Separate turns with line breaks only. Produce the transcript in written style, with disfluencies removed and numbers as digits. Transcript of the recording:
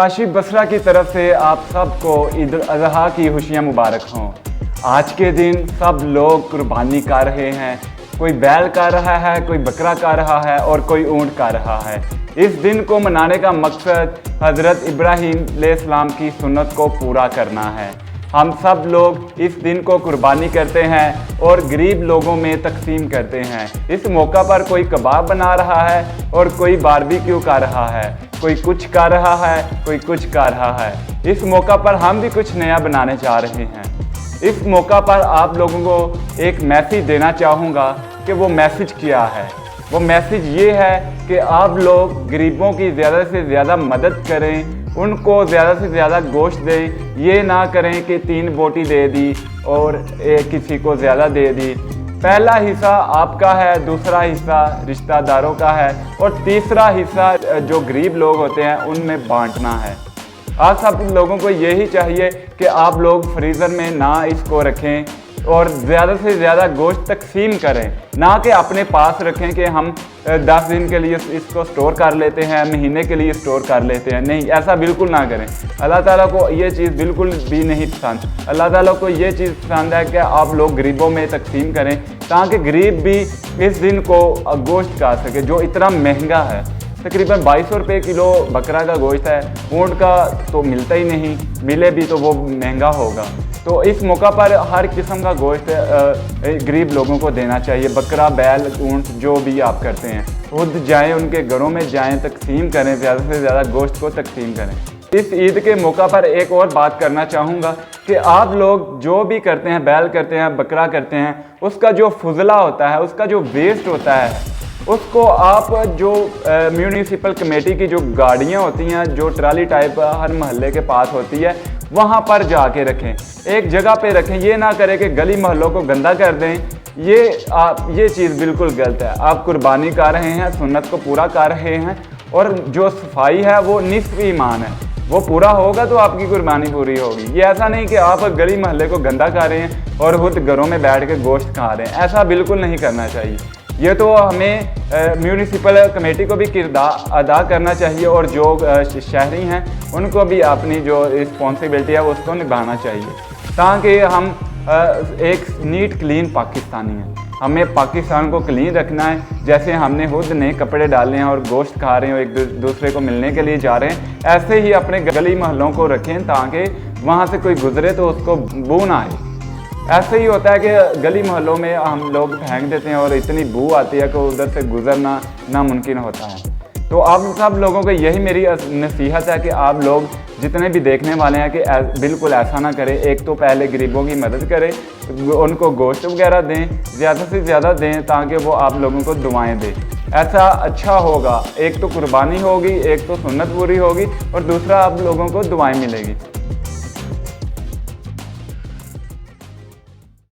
काशी बसरा की तरफ से आप सबको ईद उल अज़हा की खुशियाँ मुबारक हों। आज के दिन सब लोग कुर्बानी कर रहे हैं, कोई बैल कर रहा है, कोई बकरा कर रहा है और कोई ऊँट कर रहा है। इस दिन को मनाने का मकसद हज़रत इब्राहीम अलैहिस्सलाम की सुन्नत को पूरा करना है। हम सब लोग इस दिन को कुर्बानी करते हैं और गरीब लोगों में तकसीम करते हैं। इस मौका पर कोई कबाब बना रहा है और कोई बारबेक्यू कर रहा है, कोई कुछ कर रहा है, कोई कुछ कर रहा है। इस मौका पर हम भी कुछ नया बनाने जा रहे हैं। इस मौका पर आप लोगों को एक मैसेज देना चाहूँगा कि वो मैसेज क्या है। वो मैसेज ये है कि आप लोग गरीबों की ज़्यादा से ज़्यादा मदद करें, उनको ज़्यादा से ज़्यादा गोश्त दें। ये ना करें कि 3 बोटी दे दी और किसी को ज़्यादा दे दी। पहला हिस्सा आपका है, दूसरा हिस्सा रिश्तेदारों का है और तीसरा हिस्सा जो गरीब लोग होते हैं उनमें बांटना है। आप सब लोगों को यही चाहिए कि आप लोग फ्रीज़र में ना इसको रखें और ज़्यादा से ज़्यादा गोश्त तकसीम करें, ना कि अपने पास रखें कि हम 10 दिन के लिए इसको स्टोर कर लेते हैं, महीने के लिए स्टोर कर लेते हैं। नहीं, ऐसा बिल्कुल ना करें। अल्लाह ताला को ये चीज़ बिल्कुल भी नहीं पसंद। अल्लाह ताला को ये चीज़ पसंद है कि आप लोग गरीबों में तकसीम करें ताकि गरीब भी इस दिन को गोश्त खा सके जो इतना महंगा है। तकरीबन 2200 रुपये किलो बकरा का गोश्त है, ऊँट का तो मिलता ही नहीं, मिले भी तो वो महंगा होगा। तो इस मौका पर हर किस्म का गोश्त गरीब लोगों को देना चाहिए। बकरा, बैल, ऊँट जो भी आप करते हैं, खुद जाएं, उनके घरों में जाएं, तकसीम करें, ज़्यादा से ज़्यादा गोश्त को तकसीम करें। इस ईद के मौका पर एक और बात करना चाहूँगा कि आप लोग जो भी करते हैं, बैल करते हैं, बकरा करते हैं, उसका जो फुजला होता है, उसका जो वेस्ट होता है, उसको आप जो म्यूनिसिपल कमेटी की जो गाड़ियाँ होती हैं, जो ट्राली टाइप हर मोहल्ले के पास होती है, वहाँ पर जाके रखें, एक जगह पे रखें। ये ना करें कि गली मोहल्लों को गंदा कर दें। ये चीज़ बिल्कुल गलत है। आप कुर्बानी कर रहे हैं, सुन्नत को पूरा कर रहे हैं और जो सफाई है वो निस्फ ईमान है। वो पूरा होगा तो आपकी कुर्बानी पूरी होगी। ये ऐसा नहीं कि आप गली मोहल्ले को गंदा कर रहे हैं और खुद घरों में बैठ के गोश्त खा रहे हैं। ऐसा बिल्कुल नहीं करना चाहिए। ये तो हमें म्यूनिसिपल कमेटी को भी किरदार अदा करना चाहिए और जो शहरी हैं उनको भी अपनी जो रिस्पॉन्सिबिलिटी है उसको निभाना चाहिए, ताकि हम एक नीट क्लीन पाकिस्तानी हैं। हमें पाकिस्तान को क्लीन रखना है। जैसे हमने खुद नए कपड़े डाले हैं और गोश्त खा रहे हैं और एक दूसरे को मिलने के लिए जा रहे हैं, ऐसे ही अपने गली मोहल्लों को रखें ताकि वहाँ से कोई गुजरे तो उसको बू ना आए। ऐसे ही होता है कि गली मोहल्लों में हम लोग फेंक देते हैं और इतनी बू आती है कि उधर से गुजरना नामुमकिन होता है। तो आप सब लोगों को यही मेरी नसीहत है कि आप लोग जितने भी देखने वाले हैं कि बिल्कुल ऐसा ना करें। एक तो पहले गरीबों की मदद करें, उनको गोश्त वगैरह दें, ज़्यादा से ज़्यादा दें ताकि वो आप लोगों को दुआएं दें। ऐसा अच्छा होगा। एक तो कुर्बानी होगी, एक तो सुन्नत पूरी होगी और दूसरा आप लोगों को दुआएं मिलेगी।